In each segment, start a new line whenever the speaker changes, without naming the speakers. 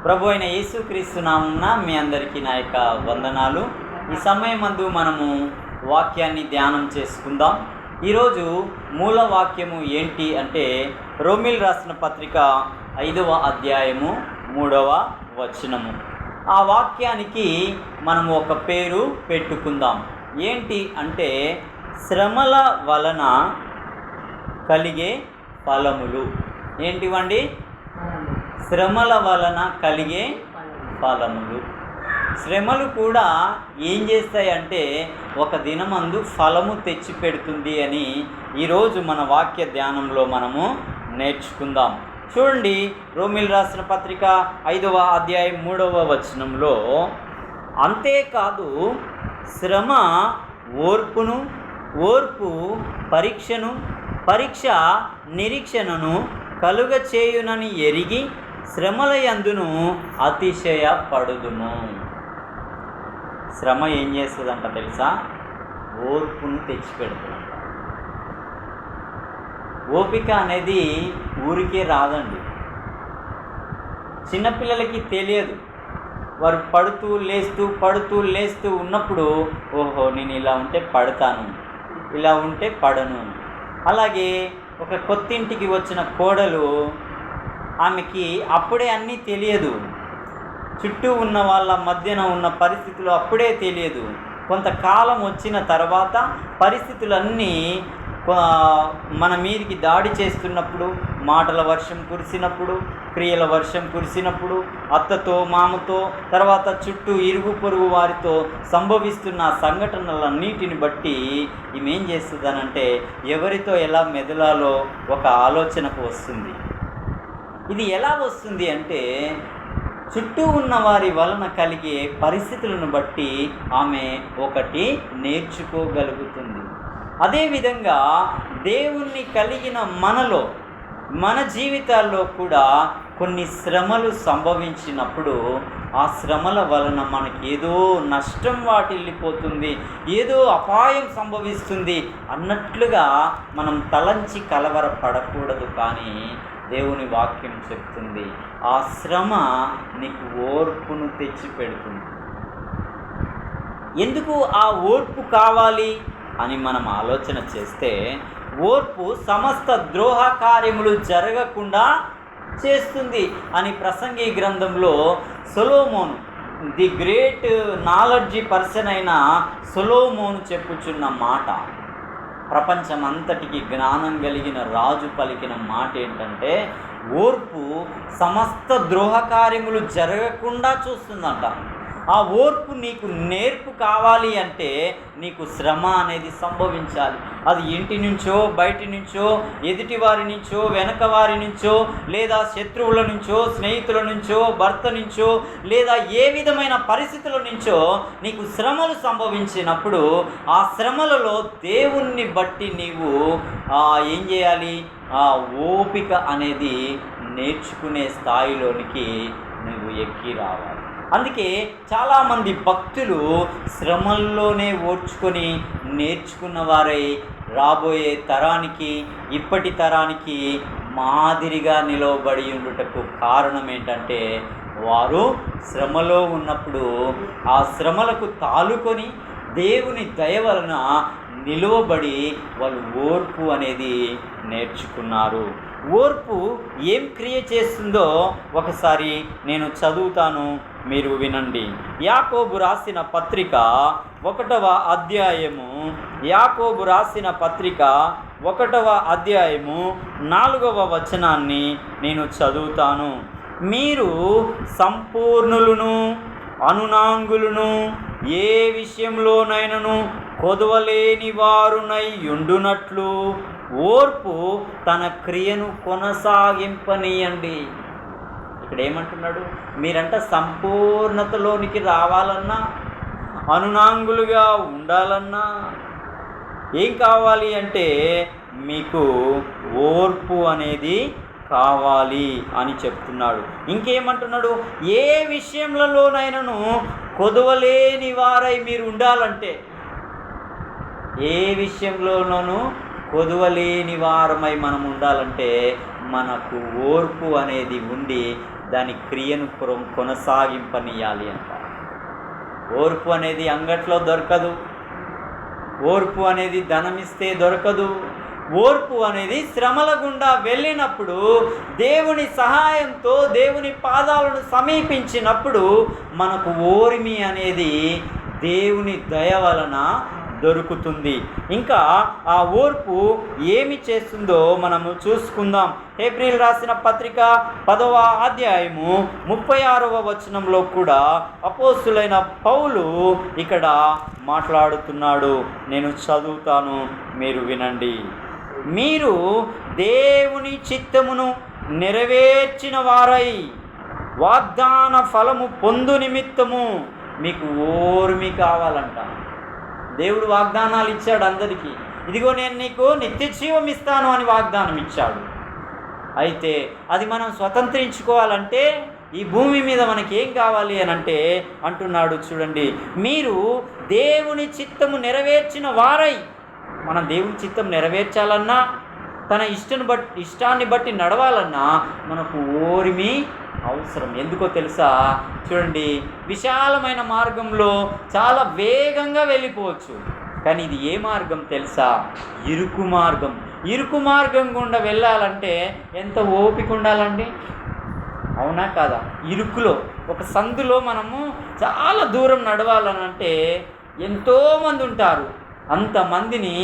ప్రభు అయిన యేసుక్రీస్తు నామమున మీ అందరికీ నా యొక్క వందనాలు. ఈ సమయమందు మనము వాక్యాన్ని ధ్యానం చేసుకుందాం. ఈరోజు మూల వాక్యము ఏంటి అంటే రోమీలు రాసిన పత్రిక 5వ అధ్యాయము 3వ వచనము. ఆ వాక్యానికి మనము ఒక పేరు పెట్టుకుందాం. ఏంటి అంటే శ్రమల వలన కలిగే ఫలములు. ఏంటివండి? శ్రమల వలన కలిగే ఫలములు. శ్రమలు కూడా ఏం చేస్తాయంటే ఒక దినమందు ఫలము తెచ్చి పెడుతుంది అని ఈరోజు మన వాక్య ధ్యానంలో మనము నేర్చుకుందాం. చూడండి, రోమీలు రాసిన పత్రిక 5వ అధ్యాయం 3వ వచనంలో, అంతేకాదు శ్రమ ఓర్పును, ఓర్పు పరీక్షను, పరీక్ష నిరీక్షణను కలుగ చేయునని ఎరిగి శ్రమల యందును అతిశయపడుదుము. శ్రమ ఏం చేస్తుందంట తెలుసా? ఓర్పును తెచ్చిపెడుతుందంట. ఓపిక అనేది ఊరికే రాదండి. చిన్నపిల్లలకి తెలియదు. వారు పడుతూ లేస్తూ ఉన్నప్పుడు, ఓహో నేను ఇలా ఉంటే పడతాను, ఇలా ఉంటే పడను. అలాగే ఒక కొత్తింటికి వచ్చిన కోడలు, ఆమెకి అప్పుడే అన్నీ తెలియదు. చుట్టూ ఉన్న వాళ్ళ మధ్యన ఉన్న పరిస్థితులు అప్పుడే తెలియదు. కొంతకాలం వచ్చిన తర్వాత పరిస్థితులన్నీ మన మీదికి దాడి చేస్తున్నప్పుడు, మాటల వర్షం కురిసినప్పుడు, క్రియల వర్షం కురిసినప్పుడు, అత్తతో మామతో, తర్వాత చుట్టూ ఇరుగు పొరుగు వారితో సంభవిస్తున్న సంఘటనలన్నిటిని బట్టి ఈమె ఏం చేస్తుందనంటే ఎవరితో ఎలా మెదలాలో ఒక ఆలోచనకు వస్తుంది. ఇది ఎలా వస్తుంది అంటే చుట్టూ ఉన్న వారి వలన కలిగే పరిస్థితులను బట్టి ఆమె ఒకటి నేర్చుకోగలుగుతుంది. అదేవిధంగా దేవుణ్ణి కలిగిన మనలో, మన జీవితాల్లో కూడా కొన్ని శ్రమలు సంభవించినప్పుడు ఆ శ్రమల వలన మనకి ఏదో నష్టం వాటిల్లిపోతుంది, ఏదో అపాయం సంభవిస్తుంది అన్నట్లుగా మనం తలంచి కలవరపడకూడదు. కానీ దేవుని వాక్యం చెప్తుంది, ఆ శ్రమ నీకు ఓర్పును తెచ్చిపెడుతుంది. ఎందుకు ఆ ఓర్పు కావాలి అని మనం ఆలోచన చేస్తే, ఓర్పు సమస్త ద్రోహ కార్యములు జరగకుండా చేస్తుంది అని ప్రసంగి గ్రంథంలో సొలొమోను, ది గ్రేట్ నాలెడ్జీ పర్సన్ అయిన సొలొమోను చెప్పుచున్న మాట, ప్రపంచమంతటికి జ్ఞానం కలిగిన రాజు పలికిన మాట ఏంటంటే, ఓర్పు సమస్త ద్రోహ కార్యములు జరగకుండా చూస్తుందంట. ఆ ఓర్పు నీకు నేర్పు కావాలి అంటే నీకు శ్రమ అనేది సంభవించాలి. అది ఇంటి నుంచో, బయటి నుంచో, ఎదుటి వారి నుంచో, వెనక వారి నుంచో, లేదా శత్రువుల నుంచో, స్నేహితుల నుంచో, భర్త నుంచో, లేదా ఏ విధమైన పరిస్థితుల నుంచో నీకు శ్రమలు సంభవించినప్పుడు ఆ శ్రమలలో దేవుణ్ణి బట్టి నీవు ఏం చేయాలి? ఆ ఓపిక అనేది నేర్చుకునే స్థాయిలోనికి నువ్వు ఎక్కి రావాలి. అందుకే చాలామంది భక్తులు శ్రమల్లోనే ఓర్చుకొని నేర్చుకున్న వారై రాబోయే తరానికి, ఇప్పటి తరానికి మాదిరిగా నిలవబడి ఉండుటకు కారణం ఏంటంటే, వారు శ్రమలో ఉన్నప్పుడు ఆ శ్రమలకు తాలుకొని దేవుని దయ వలన నిలువబడి వాళ్ళు ఓర్పు అనేది నేర్చుకున్నారు. ఓర్పు ఏం క్రియ చేస్తుందో ఒకసారి నేను చదువుతాను, మీరు వినండి. యాకోబు రాసిన పత్రిక 1వ అధ్యాయము, యాకోబు రాసిన పత్రిక 1వ అధ్యాయము 4వ వచనాన్ని నేను చదువుతాను. మీరు సంపూర్ణులను, అనునాంగులను, ఏ విషయంలోనైనను కొదవలేని వారునై ఉండునట్లు ఓర్పు తన క్రియను కొనసాగింపనీయండి. ఇక్కడ ఏమంటున్నాడు? మీరంట సంపూర్ణతలోనికి రావాలన్నా, అనునాంగులుగా ఉండాలన్నా ఏం కావాలి అంటే మీకు ఓర్పు అనేది కావాలి అని చెప్తున్నాడు. ఇంకేమంటున్నాడు? ఏ విషయంలోనైనాను కొదవలేని వారై మీరు ఉండాలంటే, ఏ విషయంలోనూ కొదువలేని వారమై మనం ఉండాలంటే మనకు ఓర్పు అనేది ఉండి దాని క్రియను కొనసాగింపనీయాలి అంట. ఓర్పు అనేది అంగట్లో దొరకదు. ఓర్పు అనేది ధనమిస్తే దొరకదు. ఓర్పు అనేది శ్రమల గుండా వెళ్ళినప్పుడు దేవుని సహాయంతో దేవుని పాదాలను సమీపించినప్పుడు మనకు ఓర్మి అనేది దేవుని దయ వలన దొరుకుతుంది. ఇంకా ఆ ఓర్పు ఏమి చేస్తుందో మనము చూసుకుందాం. హెబ్రీయులు రాసిన పత్రిక 10వ అధ్యాయము 36వ వచనంలో కూడా అపోస్తులైన పౌలు ఇక్కడ మాట్లాడుతున్నాడు. నేను చదువుతాను, మీరు వినండి. మీరు దేవుని చిత్తమును నెరవేర్చిన వారై వాగ్దాన ఫలము పొందు నిమిత్తము మీకు ఓర్మి కావాలంట. దేవుడు వాగ్దానాలు ఇచ్చాడు అందరికీ. ఇదిగో నేను నీకు నిత్య జీవం ఇస్తాను అని వాగ్దానం ఇచ్చాడు. అయితే అది మనం స్వతంత్రించుకోవాలంటే ఈ భూమి మీద మనకి ఏం కావాలి అని అంటే అంటున్నాడు చూడండి, మీరు దేవుని చిత్తము నెరవేర్చిన వారై. మనం దేవుని చిత్తం నెరవేర్చాలన్నా తన ఇష్టాన్ని బట్టి నడవాలన్నా మనకు ఓర్మి అవసరం. ఎందుకో తెలుసా? చూడండి, విశాలమైన మార్గంలో చాలా వేగంగా వెళ్ళిపోవచ్చు, కానీ ఇది ఏ మార్గం తెలుసా? ఇరుకు మార్గం. ఇరుకు మార్గం గుండా వెళ్ళాలంటే ఎంత ఓపిక ఉండాలండి, అవునా కాదా? ఇరుకులో ఒక సందులో మనము చాలా దూరం నడవాలనంటే ఎంతోమంది ఉంటారు. అంతమందిని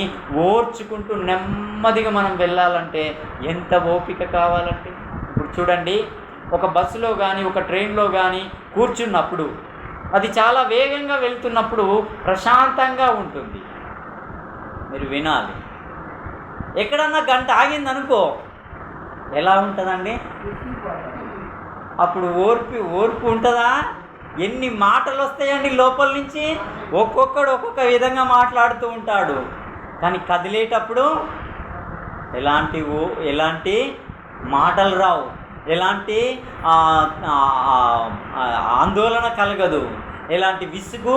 ఓర్చుకుంటూ నెమ్మదిగా మనం వెళ్ళాలంటే ఎంత ఓపిక కావాలంటే. ఇప్పుడు చూడండి, ఒక బస్సులో కానీ ఒక ట్రైన్లో కానీ కూర్చున్నప్పుడు అది చాలా వేగంగా వెళ్తున్నప్పుడు ప్రశాంతంగా ఉంటుంది. మీరు వినాలి. ఎక్కడన్నా గంట ఆగిందనుకో ఎలా ఉంటుందండి? అప్పుడు ఓర్పు ఉంటుందా? ఎన్ని మాటలు వస్తాయండి లోపల నుంచి. ఒక్కొక్కడు ఒక్కొక్క విధంగా మాట్లాడుతూ ఉంటాడు. కానీ కదిలేటప్పుడు ఎలాంటి మాటలు రావు, ఎలాంటి ఆందోళన కలగదు, ఎలాంటి విసుగు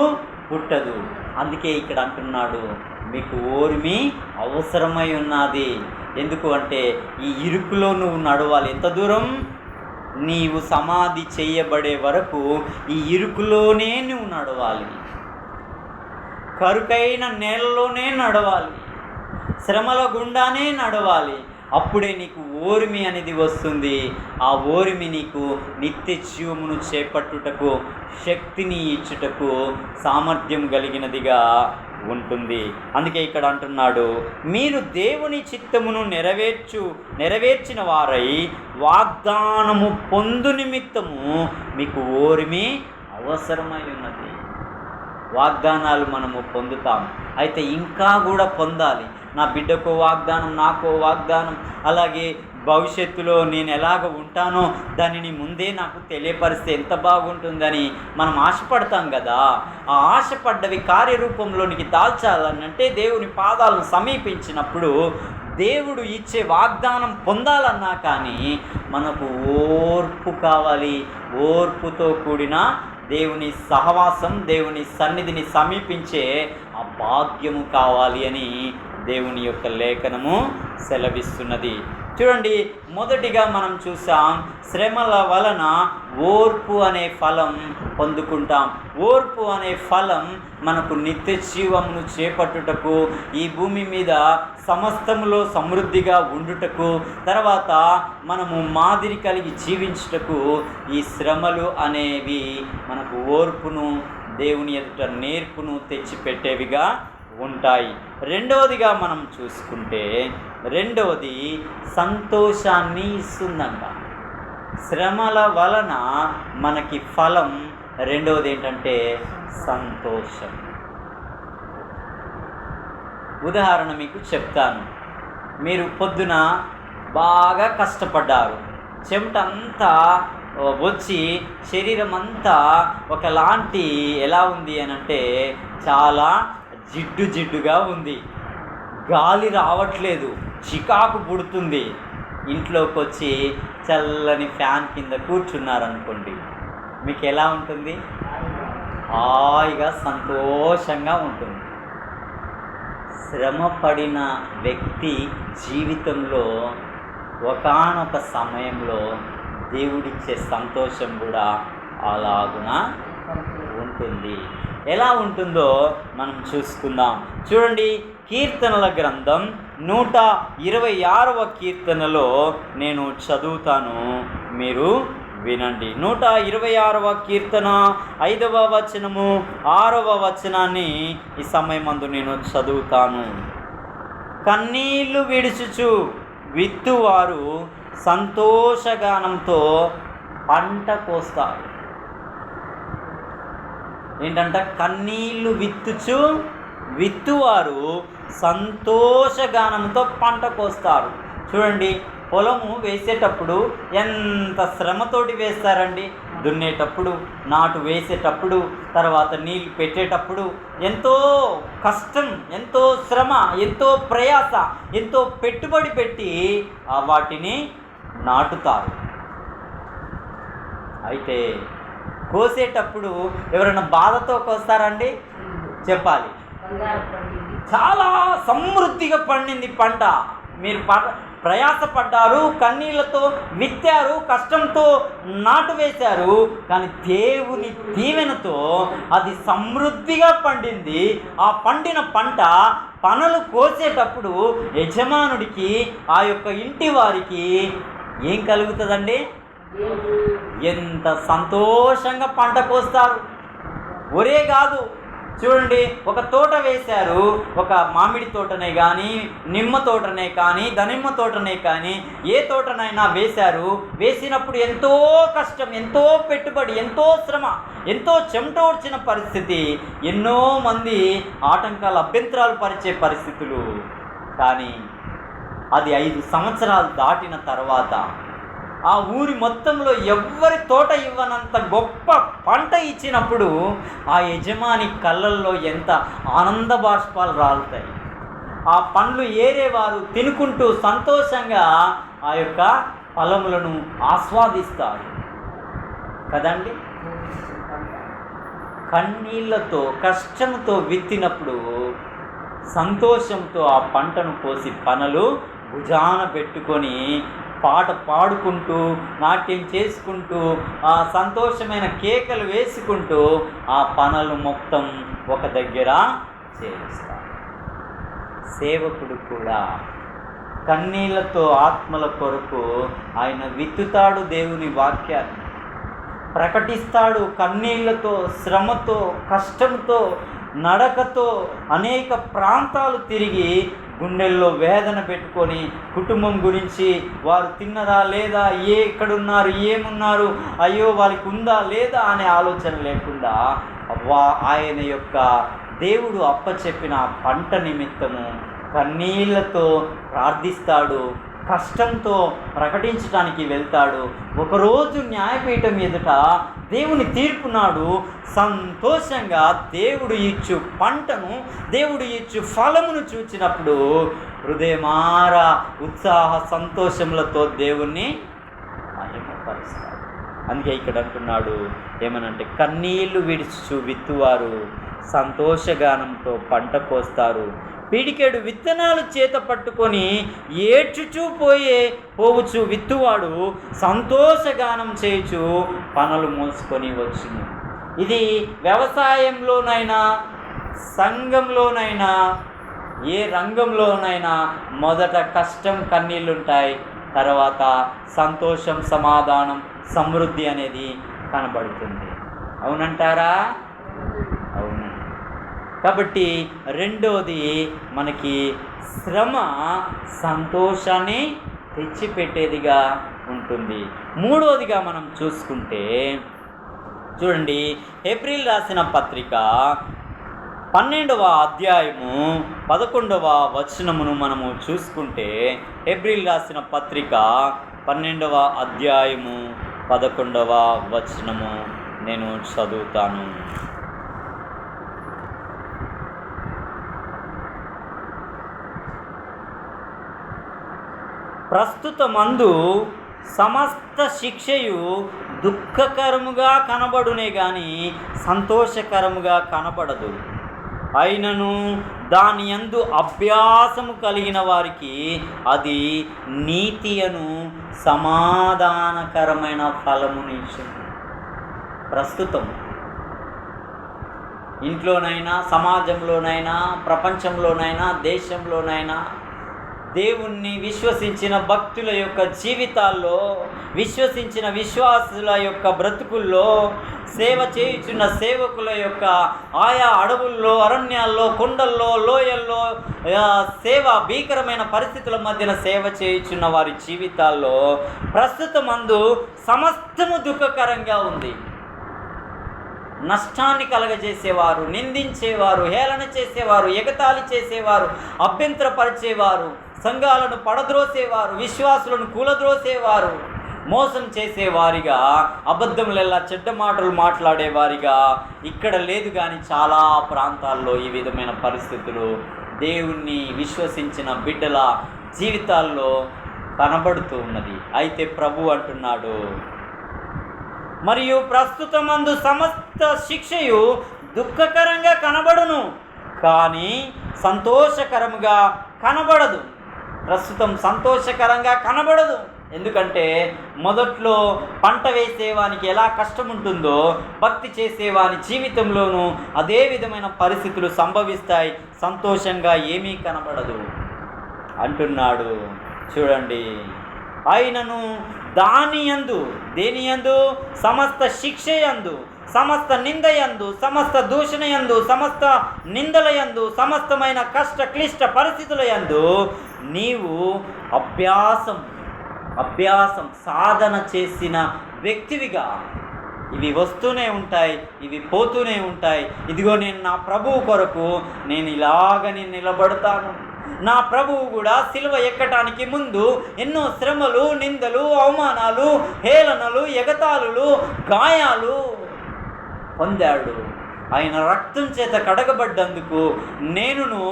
పుట్టదు. అందుకే ఇక్కడ అంటున్నాడు, మీకు ఓర్మి అవసరమై ఉన్నది. ఎందుకు అంటే ఈ ఇరుకులో నువ్వు నడవాలి. ఎంత దూరం? నీవు సమాధి చేయబడే వరకు ఈ ఇరుకులోనే నువ్వు నడవాలి. కరుకైన నేలలోనే నడవాలి, శ్రమల గుండానే నడవాలి. అప్పుడే నీకు ఓర్మి అనేది వస్తుంది. ఆ ఓర్మి నీకు నిత్య జీవమును చేపట్టుటకు, శక్తిని ఇచ్చుటకు సామర్థ్యం కలిగినదిగా ఉంటుంది. అందుకే ఇక్కడ అంటున్నాడు, మీరు దేవుని చిత్తమును నెరవేర్చిన వారై వాగ్దానము పొందు నిమిత్తము మీకు ఓర్మి అవసరమై ఉన్నది. వాగ్దానాలు మనము పొందుతాము, అయితే ఇంకా కూడా పొందాలి. నా బిడ్డకో వాగ్దానం, నాకో వాగ్దానం, అలాగే భవిష్యత్తులో నేను ఎలాగ ఉంటానో దానిని ముందే నాకు తెలియపరిస్తే ఎంత బాగుంటుందని మనం ఆశపడతాం కదా. ఆ ఆశపడ్డవి కార్యరూపంలోనికి దాల్చాలనంటే దేవుని పాదాలను సమీపించినప్పుడు దేవుడు ఇచ్చే వాగ్దానం పొందాలన్నా కానీ మనకు ఓర్పు కావాలి. ఓర్పుతో కూడిన దేవుని సహవాసం, దేవుని సన్నిధిని సమీపించే ఆ భాగ్యము కావాలి అని దేవుని యొక్క లేఖనము సెలవిస్తున్నది. చూడండి, మొదటిగా మనం చూసాం, శ్రమల వలన ఓర్పు అనే ఫలం పొందుకుంటాం. ఓర్పు అనే ఫలం మనకు నిత్య జీవమును చేపట్టుటకు, ఈ భూమి మీద సమస్తములో సమృద్ధిగా ఉండుటకు, తర్వాత మనము మాదిరి కలిగి జీవించుటకు ఈ శ్రమలు అనేవి మనకు ఓర్పును, దేవుని ఎదుట నేర్పును తెచ్చిపెట్టేవిగా ఉంటాయి. రెండవదిగా మనం చూసుకుంటే, రెండవది సంతోషాన్ని ఇస్తుందంట. శ్రమల వలన మనకి ఫలం రెండవది ఏంటంటే సంతోషం. ఉదాహరణ మీకు చెప్తాను. మీరు పొద్దున బాగా కష్టపడ్డారు, చెమట అంతా వచ్చి శరీరం అంతా ఒకలాంటి ఎలా ఉంది అని అంటే చాలా జిడ్డుగా ఉంది, గాలి రావట్లేదు, చికాకు పుడుతుంది. ఇంట్లోకి వచ్చి చల్లని ఫ్యాన్ కింద కూర్చున్నారనుకోండి, మీకు ఎలా ఉంటుంది? హాయిగా సంతోషంగా ఉంటుంది. శ్రమ పడిన వ్యక్తి జీవితంలో ఒకానొక సమయంలో దేవుడిచ్చే సంతోషం కూడా అలాగున ఉంటుంది. ఎలా ఉంటుందో మనం చూసుకుందాం. చూడండి, కీర్తనల గ్రంథం 126వ కీర్తనలో నేను చదువుతాను, మీరు వినండి. 126వ కీర్తన 5వ వచనము 6వ వచనాన్ని ఈ సమయమందు నేను చదువుతాను. కన్నీళ్లు విడుచుచు విత్తువారు సంతోషగానంతో పంట కోస్తారు. ఏంటంట? కన్నీళ్లు విత్తువారు సంతోషగానంతో పంట కోస్తారు. చూడండి, పొలము వేసేటప్పుడు ఎంత శ్రమతోటి వేస్తారండి. దున్నేటప్పుడు, నాటు వేసేటప్పుడు, తర్వాత నీళ్ళు పెట్టేటప్పుడు ఎంతో కష్టం, ఎంతో శ్రమ, ఎంతో ప్రయాస, ఎంతో పెట్టుబడి పెట్టి వాటిని నాటుతారు. అయితే కోసేటప్పుడు ఎవరైనా బాధతో కోస్తారండి? చెప్పాలి. చాలా సమృద్ధిగా పండింది పంట, మీరు ప్రయాసపడ్డారు, కన్నీళ్లతో విత్తారు, కష్టంతో నాటు వేశారు, కానీ దేవుని దీవెనతో అది సమృద్ధిగా పండింది. ఆ పండిన పంట పనులు కోసేటప్పుడు యజమానుడికి, ఆ యొక్క ఇంటి వారికి ఏం కలుగుతుందండి? ఎంత సంతోషంగా పంట కోస్తారు. ఒరే కాదు, చూడండి, ఒక తోట వేశారు, ఒక మామిడి తోటనే కానీ, నిమ్మ తోటనే కానీ, దానిమ్మ తోటనే కానీ, ఏ తోటనైనా వేశారు. వేసినప్పుడు ఎంతో కష్టం, ఎంతో పెట్టుబడి, ఎంతో శ్రమ, ఎంతో చెమట వచ్చిన పరిస్థితి, ఎన్నో మంది ఆటంకాలు, అభ్యంతరాలు పరిచే పరిస్థితులు. కానీ అది 5 సంవత్సరాలు దాటిన తర్వాత ఆ ఊరి మొత్తంలో ఎవ్వరి తోట ఇవ్వనంత గొప్ప పంట ఇచ్చినప్పుడు ఆ యజమాని కళ్ళల్లో ఎంత ఆనంద బాష్పాలు రాలుతాయి. ఆ పండ్లు ఏరేవారు తినుకుంటూ సంతోషంగా ఆ యొక్క ఫలములను ఆస్వాదిస్తారు కదండి. కన్నీళ్లతో, కష్టంతో విత్తినప్పుడు సంతోషంతో ఆ పంటను కోసి పనులు భుజాన పెట్టుకొని పాట పాడుకుంటూ, నాట్యం చేసుకుంటూ, ఆ సంతోషమైన కేకలు వేసుకుంటూ ఆ పనులు మొత్తం ఒక దగ్గర చేస్తారు. సేవకుడు కూడా కన్నీళ్లతో ఆత్మల కొరకు ఆయన విత్తుతాడు, దేవుని వాక్యాన్ని ప్రకటిస్తాడు. కన్నీళ్లతో, శ్రమతో, కష్టంతో, నడకతో అనేక ప్రాంతాలు తిరిగి గుండెల్లో వేదన పెట్టుకొని కుటుంబం గురించి, వారు తిన్నరా లేదా, ఎక్కడున్నారు, ఏమున్నారు, అయ్యో వాళ్ళకి ఉందా లేదా అనే ఆలోచన లేకుండా ఆయన యొక్క దేవుడు అప్పచెప్పిన పంట నిమిత్తము కన్నీళ్లతో ప్రార్థిస్తాడు, కష్టంతో ప్రకటించడానికి వెళ్తాడు. ఒకరోజు న్యాయపీఠం ఎదుట దేవుని తీర్పు నాడు సంతోషంగా దేవుడు ఇచ్చు పంటను, దేవుడు ఇచ్చు ఫలమును చూచినప్పుడు హృదయమార ఉత్సాహ సంతోషములతో దేవుణ్ణి మహిమపరుస్తాడు. అందుకే ఇక్కడ అంటున్నాడు ఏమనంటే, కన్నీళ్లు విడిచు విత్తువారు సంతోషగానంతో పంట కోస్తారు. పిడికెడు విత్తనాలు చేత పట్టుకొని ఏడ్చుచూ పోవచ్చు విత్తువాడు సంతోషగానం చేయుచు పనులు మోసుకొని వచ్చును. ఇది వ్యవసాయంలోనైనా, సంఘంలోనైనా, ఏ రంగంలోనైనా మొదట కష్టం, కన్నీళ్ళుంటాయి, తర్వాత సంతోషం, సమాధానం, సమృద్ధి అనేది కనబడుతుంది. అవునంటారా? అవునండి. కాబట్టి రెండోది, మనకి శ్రమ సంతోషాన్ని తెచ్చిపెట్టేదిగా ఉంటుంది. మూడోదిగా మనం చూసుకుంటే, చూడండి, హెబ్రీలు రాసిన పత్రిక 12వ అధ్యాయము 11వ వచనమును మనము చూసుకుంటే, హెబ్రీలు రాసిన పత్రిక 12వ అధ్యాయము 11వ వచనము నేను చదువుతాను. ప్రస్తుతమందు సమస్త శిక్షయు దుఃఖకరముగా కనబడునే గాని సంతోషకరముగా కనబడదు. అయినను దాని యందు అభ్యాసము కలిగిన వారికి అది నీతి అను సమాధానకరమైన ఫలమునిచ్చును. ప్రస్తుతం ఇంట్లోనైనా, సమాజంలోనైనా, ప్రపంచంలోనైనా, దేశంలోనైనా దేవుణ్ణి విశ్వసించిన భక్తుల యొక్క జీవితాల్లో, విశ్వసించిన విశ్వాసుల యొక్క బ్రతుకుల్లో, సేవ చేయుచున్న సేవకుల యొక్క ఆయా అడవుల్లో, అరణ్యాల్లో, కొండల్లో, లోయల్లో సేవ, భీకరమైన పరిస్థితుల మధ్యన సేవ చేయుచున్న వారి జీవితాల్లో ప్రస్తుతమందు సమస్తము దుఃఖకరంగా ఉంది. నష్టాన్ని కలగజేసేవారు, నిందించేవారు, హేళన చేసేవారు, ఎగతాళి చేసేవారు, అభ్యంతరపరిచేవారు, సంఘాలను పడద్రోసేవారు, విశ్వాసులను కూలద్రోసేవారు, మోసం చేసేవారిగా, అబద్ధములెల్లా చెడ్డ మాటలు మాట్లాడేవారిగా ఇక్కడ లేదు. కానీ చాలా ప్రాంతాల్లో ఈ విధమైన పరిస్థితులు దేవుణ్ణి విశ్వసించిన బిడ్డల జీవితాల్లో కనబడుతూ ఉన్నది. అయితే ప్రభు అంటున్నాడు, మరియు ప్రస్తుతమందు సమస్త శిక్షయు దుఃఖకరంగా కనబడును, కానీ సంతోషకరముగా కనబడదు. ప్రస్తుతం సంతోషకరంగా కనబడదు. ఎందుకంటే మొదట్లో పంట వేసేవానికి ఎలా కష్టం ఉంటుందో భక్తి చేసేవాని జీవితంలోనూ అదే విధమైన పరిస్థితులు సంభవిస్తాయి. సంతోషంగా ఏమీ కనబడదు అంటున్నాడు. చూడండి, ఆయనను దేనియందు సమస్త శిక్షయందు, సమస్త నిందయందు, సమస్త దూషణయందు, సమస్త నిందలయందు, సమస్తమైన కష్ట క్లిష్ట పరిస్థితుల యందు నీవు అభ్యాసం సాధన చేసిన వ్యక్తివిగా, ఇవి వస్తూనే ఉంటాయి, ఇవి పోతూనే ఉంటాయి. ఇదిగో నేను నా ప్రభువు కొరకు నేను ఇలాగని నిలబడతాను. నా ప్రభువు కూడా సిలువ ఎక్కటానికి ముందు ఎన్నో శ్రమలు, నిందలు, అవమానాలు, హేళనలు, ఎగతాళులు, గాయాలు పొందాడు. ఆయన రక్తం చేత కడగబడ్డందుకు నేనును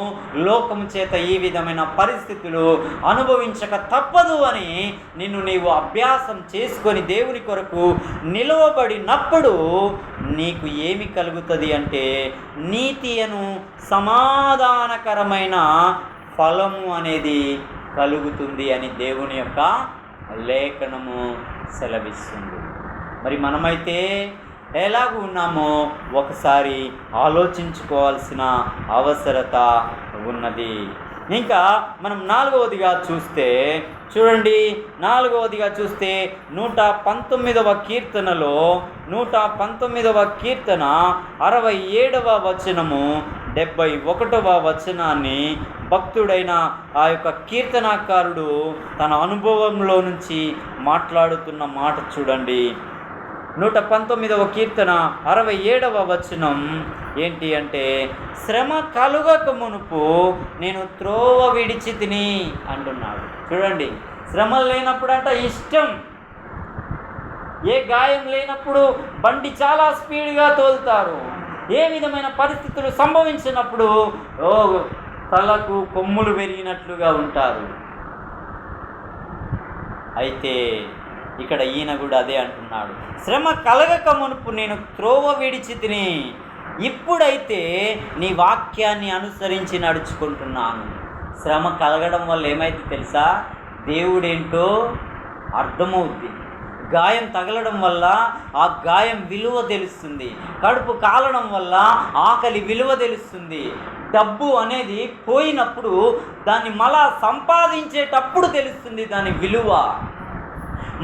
లోకము చేత ఈ విధమైన పరిస్థితులు అనుభవించక తప్పదు అని నీవు అభ్యాసం చేసుకొని దేవుని కొరకు నిలవబడినప్పుడు నీకు ఏమి కలుగుతుంది అంటే నీతి అను సమాధానకరమైన ఫలము అనేది కలుగుతుంది అని దేవుని యొక్క లేఖనము సెలవిస్తుంది. మరి మనమైతే ఎలాగ ఉన్నామో ఒకసారి ఆలోచించుకోవాల్సిన అవసరత ఉన్నది. ఇంకా మనం నాలుగవదిగా చూస్తే 119వ కీర్తనలో 119వ కీర్తన 67వ వచనము 71వ వచనాన్ని భక్తుడైన ఆ యొక్క కీర్తనాకారుడు తన అనుభవంలో నుంచి మాట్లాడుతున్న మాట చూడండి. 119వ కీర్తన 67వ వచనం ఏంటి అంటే, శ్రమ కలుగక మునుపు నేను త్రోవ విడిచి తిని అంటున్నాడు. చూడండి, శ్రమలు లేనప్పుడంట ఇష్టం, ఏ గాయం లేనప్పుడు బండి చాలా స్పీడ్గా తోలుతారు, ఏ విధమైన పరిస్థితులు సంభవించినప్పుడు తలకు కొమ్ములు పెరిగినట్లుగా ఉంటారు. అయితే ఇక్కడ ఈయన కూడా అదే అంటున్నాడు, శ్రమ కలగక మునుపు నేను త్రోవ విడిచి తిని, ఇప్పుడైతే నీ వాక్యాన్ని అనుసరించి నడుచుకుంటున్నాను. శ్రమ కలగడం వల్ల ఏమైతే తెలుసా, దేవుడేంటో అర్థమవుద్ది. గాయం తగలడం వల్ల ఆ గాయం విలువ తెలుస్తుంది. కడుపు కాలడం వల్ల ఆకలి విలువ తెలుస్తుంది. డబ్బు అనేది పోయినప్పుడు దాన్ని మళ్ళా సంపాదించేటప్పుడు తెలుస్తుంది దాని విలువ.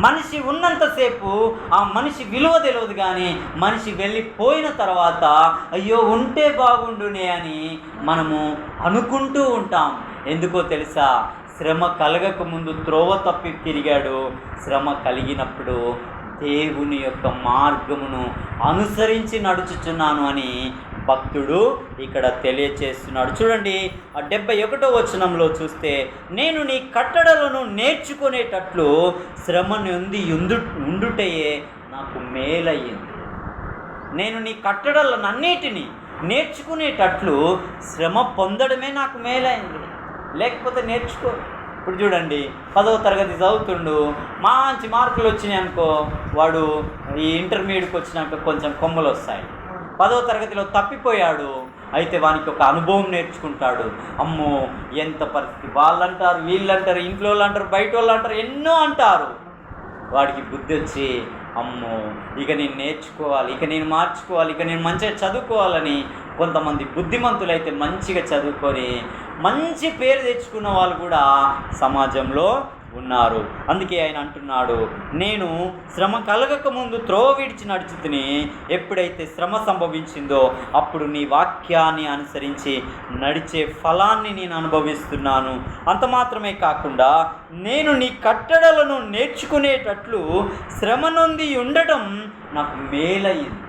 మనిషి ఉన్నంతసేపు ఆ మనిషి విలువ తెలియదు, కానీ మనిషి వెళ్ళిపోయిన తర్వాత అయ్యో ఉంటే బాగుండునే అని మనము అనుకుంటూ ఉంటాం. ఎందుకో తెలుసా, శ్రమ కలగక ముందు త్రోవ తప్పి తిరిగాడు, శ్రమ కలిగినప్పుడు దేవుని యొక్క మార్గమును అనుసరించి నడుచుచున్నాను అని భక్తుడు ఇక్కడ తెలియచేస్తున్నాడు. చూడండి, ఆ 71వ వచనంలో చూస్తే, నేను నీ కట్టడలను నేర్చుకునేటట్లు శ్రమ నుండి ఉండుటయే నాకు మేలయ్యింది. నేను నీ కట్టడలను అన్నిటినీ నేర్చుకునేటట్లు శ్రమ పొందడమే నాకు మేలైంది, లేకపోతే నేర్చుకో. ఇప్పుడు చూడండి, 10వ తరగతి చదువుతుండు, మంచి మార్కులు వచ్చినాయి అనుకో, వాడు ఈ ఇంటర్మీడియట్కి వచ్చినాక కొంచెం కొమ్మలు వస్తాయి. 10వ తరగతిలో తప్పిపోయాడు, అయితే వానికి ఒక అనుభవం నేర్చుకుంటాడు. అమ్మో ఎంత పరిస్థితి, వాళ్ళంటారు, వీళ్ళంటారు, ఇంట్లో వాళ్ళు అంటారు, బయట వాళ్ళు అంటారు, ఎన్నో అంటారు. వాడికి బుద్ధి వచ్చి అమ్మో ఇక నేను నేర్చుకోవాలి, ఇక నేను మార్చుకోవాలి, ఇక నేను మంచిగా చదువుకోవాలని కొంతమంది బుద్ధిమంతులైతే మంచిగా చదువుకొని మంచి పేరు తెచ్చుకున్న వాళ్ళు కూడా సమాజంలో ఉన్నారు. అందుకే ఆయన అంటున్నాడు, నేను శ్రమ కలగక ముందు త్రోవ విడిచి నడుచుతుని, ఎప్పుడైతే శ్రమ సంభవించిందో అప్పుడు నీ వాక్యాన్ని అనుసరించి నడిచే ఫలాన్ని నేను అనుభవిస్తున్నాను. అంత మాత్రమే కాకుండా నేను నీ కట్టడలను నేర్చుకునేటట్లు శ్రమ నొంది ఉండటం నాకు మేలయ్యింది.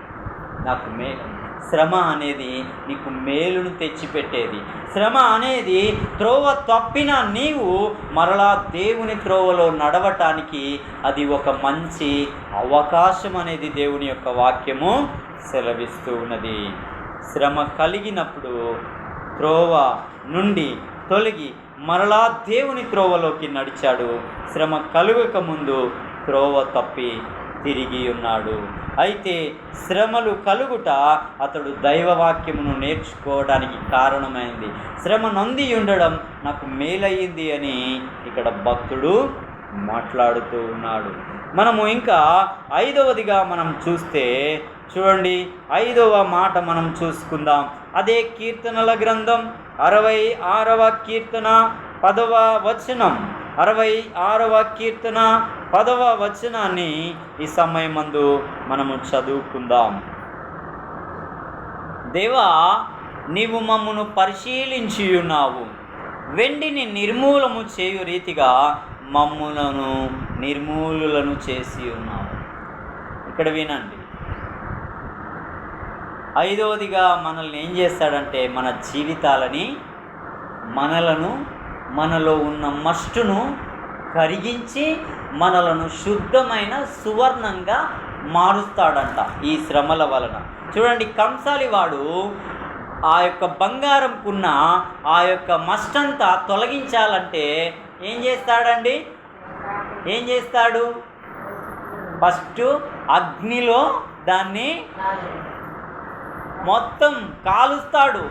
నాకు మేలు. శ్రమ అనేది నీకు మేలును తెచ్చిపెట్టేది. శ్రమ అనేది త్రోవ తప్పిన నీవు మరలా దేవుని త్రోవలో నడవటానికి అది ఒక మంచి అవకాశం అనేది దేవుని యొక్క వాక్యము సెలవిస్తూ ఉన్నది. శ్రమ కలిగినప్పుడు త్రోవ నుండి తొలగి మరలా దేవుని త్రోవలోకి నడిచాడు. శ్రమ కలుగక ముందు త్రోవ తప్పి తిరిగి ఉన్నాడు. అయితే శ్రమలు కలుగుట అతడు దైవవాక్యమును నేర్చుకోవడానికి కారణమైంది. శ్రమ నొంది ఉండడం నాకు మేలయ్యింది అని ఇక్కడ భక్తుడు మాట్లాడుతూ ఉన్నాడు. మనము ఇంకా 5వదిగా మనం చూస్తే చూడండి, 5వ మాట మనం చూసుకుందాం. అదే కీర్తనల గ్రంథం 66వ కీర్తన 10వ వచనం. 66వ కీర్తన 10వ వచనాన్ని ఈ సమయమందు మనము చదువుకుందాం. దేవా, నీవు మమ్మను పరిశీలించి ఉన్నావు, వెండిని నిర్మూలము చేయు రీతిగా మమ్ములను నిర్మూలులను చేసి ఉన్నావు. ఇక్కడ వినండి, 5వదిగా మనల్ని ఏం చేస్తాడంటే మన జీవితాలని, మనలో ఉన్న మస్టును కరిగించి మనలను శుద్ధమైన సువర్ణంగా మారుస్తాడంట ఈ శ్రమల వలన. చూడండి, కంసాలి వాడు ఆ యొక్క బంగారంకున్న ఆ యొక్క మస్టంతా తొలగించాలంటే ఏం చేస్తాడండి? ఏం చేస్తాడు? ఫస్ట్ అగ్నిలో దాన్ని మొత్తం కాలుస్తాడు.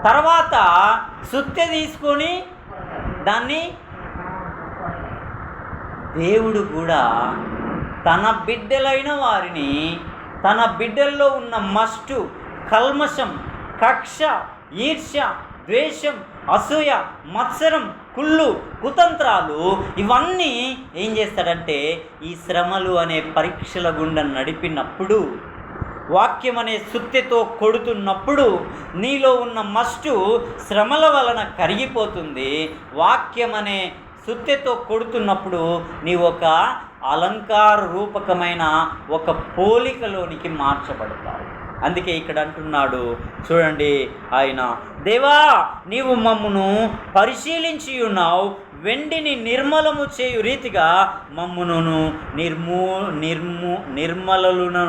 తర్వాత సుత్తె తీసుకొని దాన్ని, దేవుడు కూడా తన బిడ్డలైన వారిని, తన బిడ్డల్లో ఉన్న మస్టు, కల్మషం, కక్ష, ఈర్ష్య, ద్వేషం, అసూయ, మత్సరం, కుళ్ళు, కుతంత్రాలు ఇవన్నీ ఏం చేస్తాడంటే ఈ శ్రమలు అనే పరీక్షల గుండా నడిపినప్పుడు, వాక్యం అనే సుత్తెతో కొడుతున్నప్పుడు నీలో ఉన్న మస్టు శ్రమల వలన కరిగిపోతుంది. వాక్యం అనే సుత్తెతో కొడుతున్నప్పుడు నీ ఒక అలంకార రూపకమైన ఒక పోలికలోనికి మార్చబడతావు. అందుకే ఇక్కడ అంటున్నాడు చూడండి ఆయన, దేవా, నీవు మమ్మును పరిశీలించి ఉన్నావు, వెండిని నిర్మలము చేయు రీతిగా మమ్మును నిర్మలను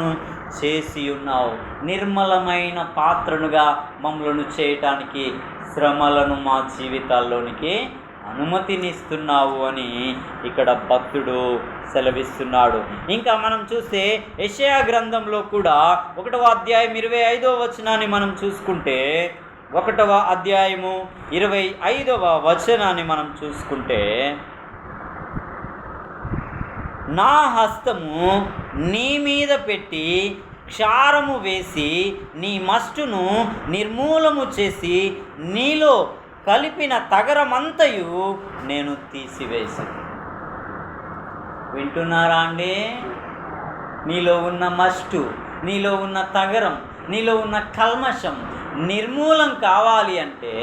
చేసి ఉన్నావు. నిర్మలమైన పాత్రనుగా మమ్మలను చేయటానికి శ్రమలను మా జీవితాల్లోనికి అనుమతినిస్తున్నావు అని ఇక్కడ భక్తుడు సెలవిస్తున్నాడు. ఇంకా మనం చూస్తే యెషయా గ్రంథంలో కూడా 1వ అధ్యాయం 25వ వచనాన్ని మనం చూసుకుంటే, 1వ అధ్యాయము 25వ వచనాన్ని మనం చూసుకుంటే, నా హస్తము నీ మీద పెట్టి క్షారము వేసి నీ మస్టును నిర్మూలము చేసి నీలో కలిపిన తగరమంతయు నేను తీసివేసి. వింటున్నారా అండి? నీలో ఉన్న మస్టు, నీలో ఉన్న తగరం, నీలో ఉన్న కల్మషం నిర్మూలం కావాలి అంటే,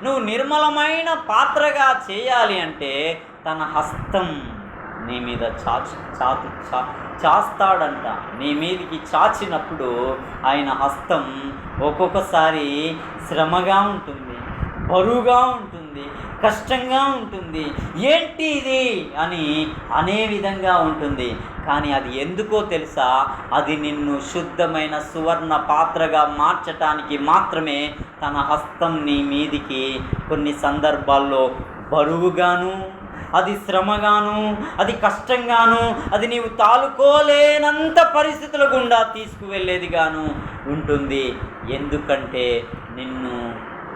నువ్వు నిర్మలమైన పాత్రగా చేయాలి అంటే తన హస్తం నీ మీద చాస్తాడంట. నీ మీదికి చాచినప్పుడు ఆయన హస్తం ఒక్కొక్కసారి శ్రమగా ఉంటుంది, బరువుగా ఉంటుంది, కష్టంగా ఉంటుంది, ఏంటి ఇది అని అనే విధంగా ఉంటుంది. కానీ అది ఎందుకో తెలుసా? అది నిన్ను శుద్ధమైన సువర్ణ పాత్రగా మార్చటానికి మాత్రమే తన హస్తం నీ మీదికి కొన్ని సందర్భాల్లో బరువుగాను, అది శ్రమగాను, అది కష్టంగాను, అది నీవు తాలుకోలేనంత పరిస్థితుల గుండా తీసుకువెళ్ళేదిగాను ఉంటుంది. ఎందుకంటే నిన్ను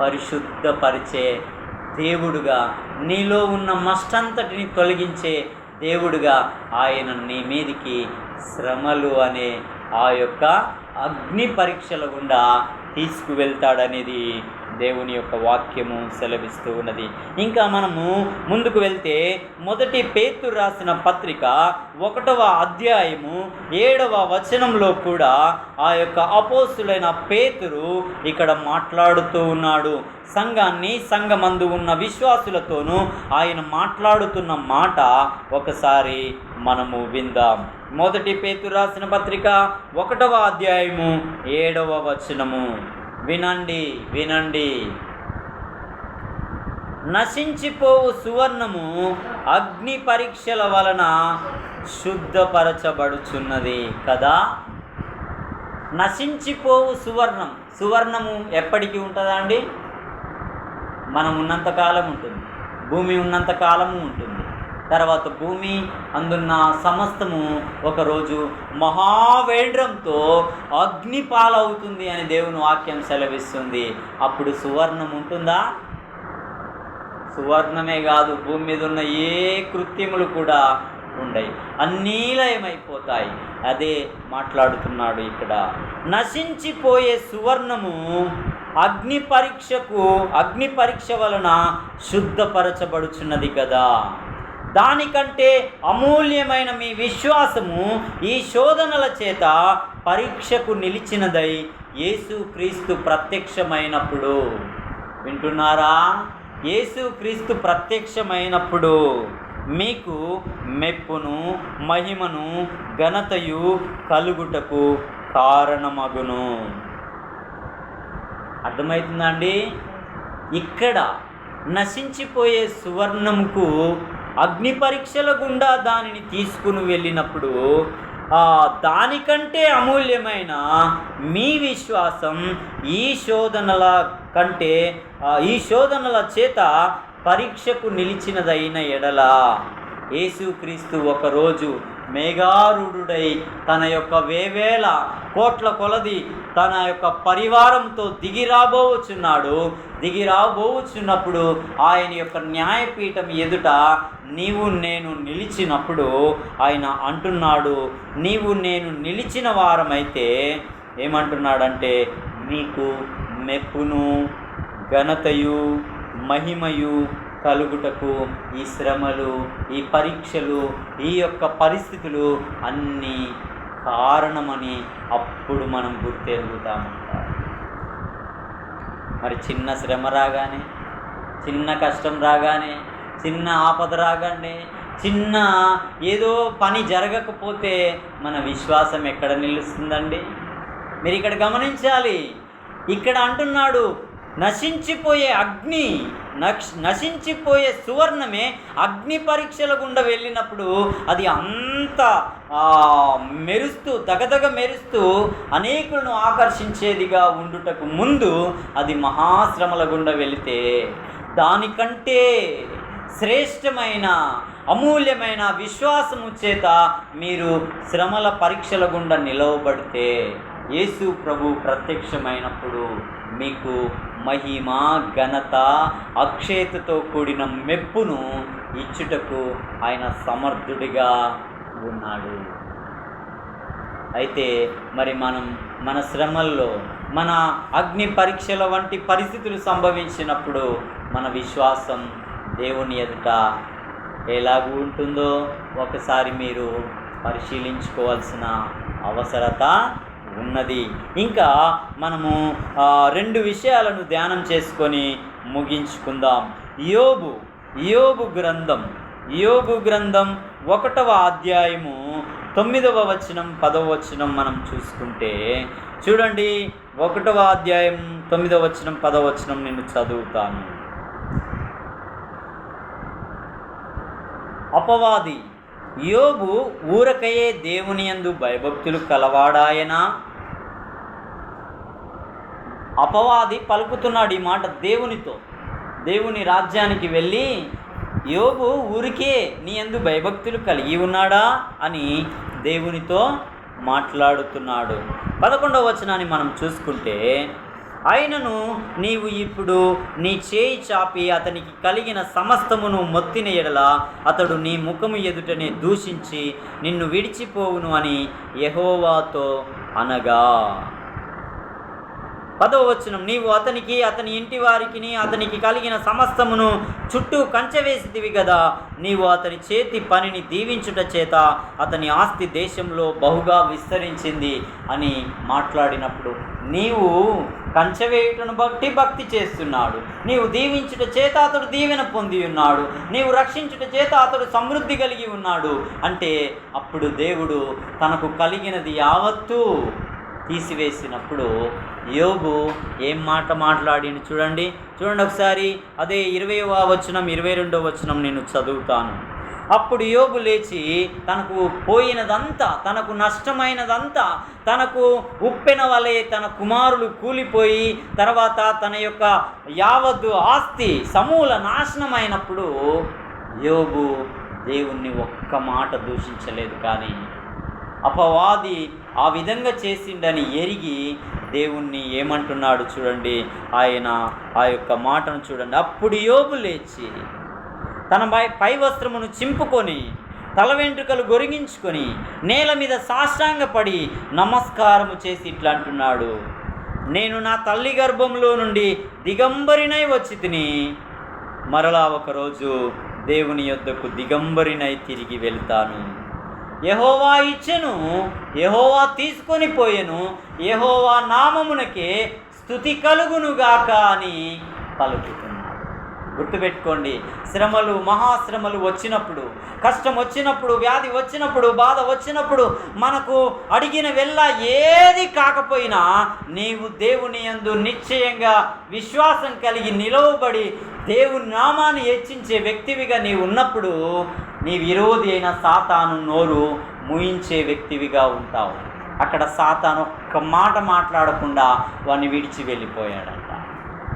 పరిశుద్ధపరిచే దేవుడుగా, నీలో ఉన్న మస్టంతటిని తొలగించే దేవుడుగా ఆయన నీ మీదికి శ్రమలు అనే ఆ యొక్క అగ్ని పరీక్షల గుండా తీసుకువెళ్తాడనేది దేవుని యొక్క వాక్యము సెలవిస్తూ ఉన్నది. ఇంకా మనము ముందుకు వెళ్తే మొదటి పేతురు రాసిన పత్రిక 1వ అధ్యాయము 7వ వచనంలో కూడా ఆ యొక్క అపోస్తులైన పేతురు ఇక్కడ మాట్లాడుతూ ఉన్నాడు. సంఘాన్ని, సంఘమందు ఉన్న విశ్వాసులతోనూ ఆయన మాట్లాడుతున్న మాట ఒకసారి మనము విందాం. మొదటి పేతురు రాసిన పత్రిక 1వ అధ్యాయము 7వ వచనము. వినండి, వినండి. నశించిపోవు సువర్ణము అగ్ని పరీక్షల వలన శుద్ధపరచబడుచున్నది కదా. నశించిపోవు సువర్ణం, సువర్ణము ఎప్పటికీ ఉంటుందా అండి? మనం ఉన్నంతకాలం ఉంటుంది, భూమి ఉన్నంతకాలము ఉంటుంది. తర్వాత భూమి అందున్న సమస్తము ఒకరోజు మహావేంద్రంతో అగ్ని పాలవుతుంది అని దేవుని వాక్యం సెలవిస్తుంది. అప్పుడు సువర్ణం ఉంటుందా? సువర్ణమే కాదు, భూమి మీద ఉన్న ఏ కృత్యములు కూడా ఉండయి, అన్నీ లయమైపోతాయి. అదే మాట్లాడుతున్నాడు ఇక్కడ. నశించిపోయే సువర్ణము అగ్ని పరీక్ష వలన శుద్ధపరచబడుచున్నది కదా. దానికంటే అమూల్యమైన మీ విశ్వాసము ఈ శోధనల చేత పరీక్షకు నిలిచినదై యేసుక్రీస్తు ప్రత్యక్షమైనప్పుడు. వింటున్నారా? యేసుక్రీస్తు ప్రత్యక్షమైనప్పుడు మీకు మెప్పును, మహిమను, ఘనతయు కలుగుటకు కారణమగును. అర్థమవుతుందండి? ఇక్కడ నశించిపోయే సువర్ణముకు అగ్ని పరీక్షల గుండా దానిని తీసుకుని వెళ్ళినప్పుడు దానికంటే అమూల్యమైన మీ విశ్వాసం ఈ శోధనల చేత పరీక్షకు నిలిచినదైన ఎడల, యేసుక్రీస్తు ఒకరోజు మేఘారూఢుడై తన యొక్క వేవేల కోట్ల కొలది తన యొక్క పరివారంతో దిగిరాబోచున్నప్పుడు ఆయన యొక్క న్యాయపీఠం ఎదుట నీవు నేను నిలిచినప్పుడు ఆయన అంటున్నాడు, నీవు నేను నిలిచిన వారమైతే ఏమంటున్నాడంటే, మీకు మెప్పును, ఘనతయు, మహిమయు కలుగుటకు ఈ శ్రమలు, ఈ పరీక్షలు, ఈ యొక్క పరిస్థితులు అన్నీ కారణమని అప్పుడు మనం గుర్తెరుగుతామంటారు. మరి చిన్న శ్రమ రాగానే, చిన్న కష్టం రాగానే, చిన్న ఆపద రాగానే, చిన్న ఏదో పని జరగకపోతే మన విశ్వాసం ఎక్కడ నిలుస్తుందండి? మీరు ఇక్కడ గమనించాలి. ఇక్కడ అంటున్నాడు, నశించిపోయే సువర్ణమే అగ్ని పరీక్షల గుండా వెళ్ళినప్పుడు అది అంత మెరుస్తూ, దగదగ మెరుస్తూ అనేకులను ఆకర్షించేదిగా ఉండుటకు ముందు అది మహాశ్రమల గుండా వెళితే దానికంటే శ్రేష్టమైన, అమూల్యమైన విశ్వాసము చేత మీరు శ్రమల పరీక్షల గుండా నిలవబడితే, యేసు ప్రభు ప్రత్యక్షమైనప్పుడు మీకు మహిమ, ఘనత, అక్షయతతో కూడిన మెప్పును ఇచ్చుటకు ఆయన సమర్థుడిగా ఉన్నాడు. అయితే మరి మన శ్రమల్లో, మన అగ్ని పరీక్షల వంటి పరిస్థితులు సంభవించినప్పుడు మన విశ్వాసం దేవుని ఎదుట ఎలాగూ ఉంటుందో ఒకసారి మీరు పరిశీలించుకోవాల్సిన అవసరత ఉన్నది. ఇంకా మనము 2 విషయాలను ధ్యానం చేసుకొని ముగించుకుందాం. యోబు గ్రంథం 1వ అధ్యాయము 9వ వచనం 10వ వచనం మనం చూసుకుంటే చూడండి. 1వ అధ్యాయం 9వ వచనం 10వ వచనం నేను చదువుతాను. అపవాది యోబు ఊరకయే దేవుని యందు భయభక్తులు కలవాడాయనా? అపవాది పలుకుతున్నాడు ఈ మాట దేవునితో. దేవుని రాజ్యానికి వెళ్ళి యోబు ఊరికే నీ యందు భయభక్తులు కలిగి ఉన్నాడా అని దేవునితో మాట్లాడుతున్నాడు. 11వ వచనాన్ని మనం చూసుకుంటే, అయినను నీవు ఇప్పుడు నీ చేయి చాపి అతనికి కలిగిన సమస్తమును మొత్తిన ఎడల అతడు నీ ముఖము ఎదుటనే దూషించి నిన్ను విడిచిపోవును అని యెహోవాతో అనగా. 10వ వచనం, నీవు అతనికి అతని ఇంటి వారికి అతనికి కలిగిన సమస్తమును చుట్టూ కంచె వేసితివి కదా, నీవు అతని చేతి పనిని దీవించుట చేత అతని ఆస్తి దేశంలో బహుగా విస్తరించింది అని మాట్లాడినప్పుడు, నీవు కంచె వేయుటను బట్టి భక్తి చేస్తున్నాడు, నీవు దీవించుట చేత అతడు దీవెన పొంది ఉన్నాడు, నీవు రక్షించుట చేత అతడు సమృద్ధి కలిగి ఉన్నాడు అంటే, అప్పుడు దేవుడు తనకు కలిగినది యావత్తూ తీసివేసినప్పుడు యోబు ఏం మాట మాట్లాడిన చూడండి ఒకసారి. అదే 20వ వచనం 22వ వచనం నేను చదువుతాను. అప్పుడు యోబు లేచి తనకు పోయినదంతా, తనకు నష్టమైనదంతా, తనకు ఉప్పెన వలె తన కుమారులు కూలిపోయి తర్వాత తన యొక్క యావత్తు ఆస్తి సమూల నాశనమైనప్పుడు యోబు దేవుణ్ణి ఒక్క మాట దూషించలేదు. కానీ అపవాది ఆ విధంగా చేసిండని ఎరిగి దేవుణ్ణి ఏమంటున్నాడు చూడండి. ఆయన ఆ యొక్క మాటను చూడండి. అప్పుడు యోబు లేచి తన పై వస్త్రమును చింపుకొని తల వెంట్రుకలు గొరిగించుకొని నేల మీద సాష్టాంగపడి నమస్కారము చేసి ఇట్లా అంటున్నాడు, నేను నా తల్లి గర్భంలో నుండి దిగంబరినై వచ్చి తిని మరలా ఒకరోజు దేవుని యొద్దకు దిగంబరినై తిరిగి వెళ్తాను. యెహోవా ఇచ్చెను, యెహోవా తీసుకొని పోయెను, యెహోవా నామమునకే స్తుతి కలుగునుగాక అని పలుకుతున్నాడు. గుర్తుపెట్టుకోండి, శ్రమలు మహాశ్రమలు వచ్చినప్పుడు, కష్టం వచ్చినప్పుడు, వ్యాధి వచ్చినప్పుడు, బాధ వచ్చినప్పుడు, మనకు అడిగిన వెళ్ళ ఏది కాకపోయినా నీవు దేవుని యందు నిశ్చయంగా విశ్వాసం కలిగి నిలవబడి దేవుని నామాన్ని హెచ్చించే వ్యక్తివిగా నీవు ఉన్నప్పుడు నీ విరోధి అయిన సాతాను నోరు మూయించే వ్యక్తివిగా ఉంటావు. అక్కడ సాతాను ఒక్క మాట మాట్లాడకుండా వాడిని విడిచి వెళ్ళిపోయాడంట.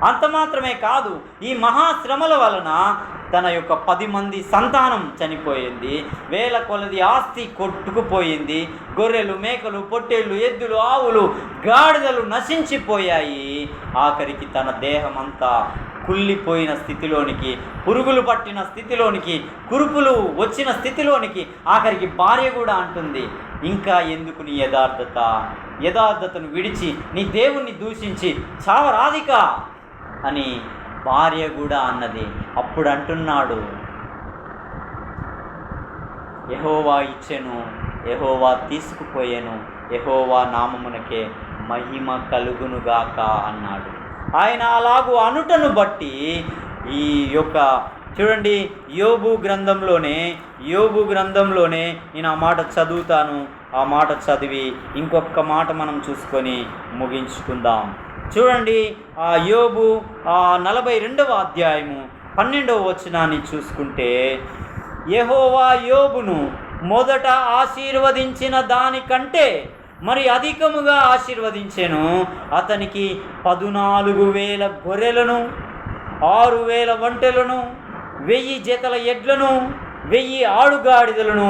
అంత మాత్రమే కాదు, ఈ మహాశ్రమల వలన తన యొక్క 10 మంది సంతానం చనిపోయింది, వేల కొలది ఆస్తి కొట్టుకుపోయింది, గొర్రెలు, మేకలు, పొట్టేళ్ళు, ఎద్దులు, ఆవులు, గాడిదలు నశించిపోయాయి. ఆఖరికి తన దేహమంతా కుళ్ళిపోయిన స్థితిలోనికి, పురుగులు పట్టిన స్థితిలోనికి, కురుపులు వచ్చిన స్థితిలోనికి, ఆఖరికి భార్య కూడా అంటుంది, ఇంకా ఎందుకు నీ యథార్థతను విడిచి నీ దేవుణ్ణి దూషించి చావరాదిక అని భార్య కూడా అన్నది. అప్పుడు అంటున్నాడు, యెహోవా ఇచ్చెను, యెహోవా తీసుకుపోయెను, యెహోవా నామమునకే మహిమ కలుగునుగాక అన్నాడు. ఆయన అలాగూ అనుటను బట్టి ఈ యొక్క చూడండి యోబు గ్రంథంలోనే నేను ఆ మాట చదువుతాను. ఆ మాట చదివి ఇంకొక మాట మనం చూసుకొని ముగించుకుందాం. చూడండి ఆ యోబు 42వ అధ్యాయము 12వ వచనాన్ని చూసుకుంటే, యెహోవా యోబును మొదట ఆశీర్వదించిన దానికంటే మరి అధికముగా ఆశీర్వదించెను. అతనికి 14,000 గొర్రెలను, 6,000 ఒంటెలను, 1000 జతల ఎడ్లను, 1000 ఆడుగాడిదలను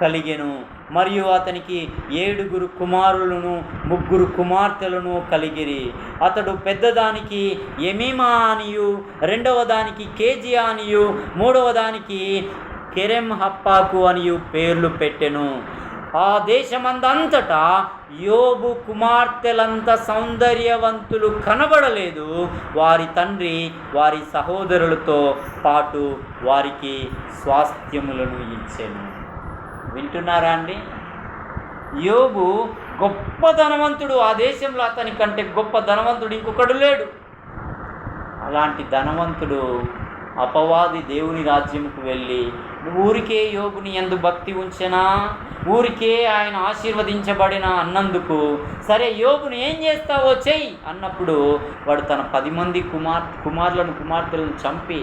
కలిగెను. మరియు అతనికి 7 కుమారులను, 3 కుమార్తెలను కలిగిరి. అతడు పెద్దదానికి ఎమీమా అనియు, రెండవ దానికి కేజియా అనియు, మూడవ దానికి కెరెంహప్పాకు అనియు పేర్లు పెట్టెను. ఆ దేశమందంతటా యోబు కుమార్తెలంత సౌందర్యవంతులు కనబడలేదు. వారి తండ్రి వారి సహోదరులతో పాటు వారికి స్వాస్థ్యములను ఇచ్చెను. వింటున్నారా అండి? యోబు గొప్ప ధనవంతుడు. ఆ దేశంలో అతని కంటే గొప్ప ధనవంతుడు ఇంకొకడు లేడు. అలాంటి ధనవంతుడు అపవాది దేవుని రాజ్యముకు వెళ్ళి, ఊరికే యోబుని యందు భక్తి ఉంచెనా, ఊరికే ఆయన ఆశీర్వదించబడిన అన్నందుకు సరే యోబుని ఏం చేస్తావో చెయ్యి అన్నప్పుడు వాడు తన 10 మంది కుమార్తెలను చంపి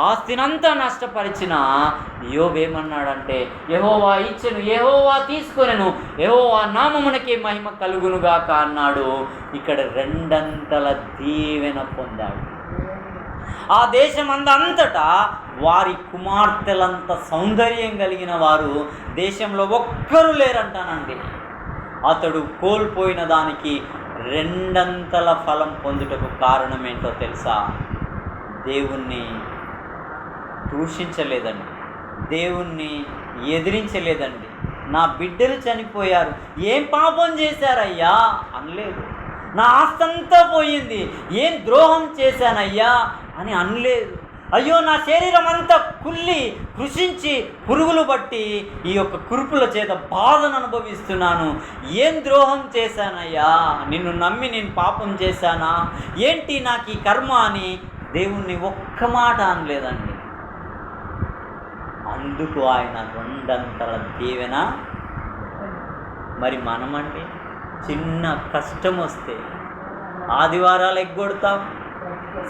ఆస్తినంతా నష్టపరిచిన యోబు ఏమన్నాడంటే, యెహోవా ఇచ్చెను, యెహోవా తీసుకొనెను, యెహోవా నామమునకే మహిమ కలుగునుగాక అన్నాడు. ఇక్కడ 2 దీవెన పొందాడు. ఆ దేశమందంతటా వారి కుమార్తెలంత సౌందర్యం కలిగిన వారు దేశంలో ఒక్కరు లేరంటానండి. అతడు కోల్పోయిన దానికి రెండంతల ఫలం పొందుటకు కారణం ఏంటో తెలుసా? దేవుణ్ణి దూషించలేదండి, దేవుణ్ణి ఎదిరించలేదండి. నా బిడ్డలు చనిపోయారు, ఏం పాపం చేశారయ్యా అనలేదు. నా ఆస్తంతా పోయింది, ఏం ద్రోహం చేశానయ్యా అని అనలేదు. అయ్యో నా శరీరం అంతా కుళ్ళి కృషించి పురుగులు బట్టి ఈ యొక్క కురుపుల చేత బాధను అనుభవిస్తున్నాను, ఏం ద్రోహం చేశానయ్యా, నిన్ను నమ్మి నేను పాపం చేశానా, ఏంటి నాకు ఈ కర్మ అని దేవుణ్ణి ఒక్క మాట అనలేదండి. అందుకు ఆయన రెండంతల దీవెన. మరి మనమంటే చిన్న కష్టం వస్తే ఆదివారాలు ఎగ్గొడతాం,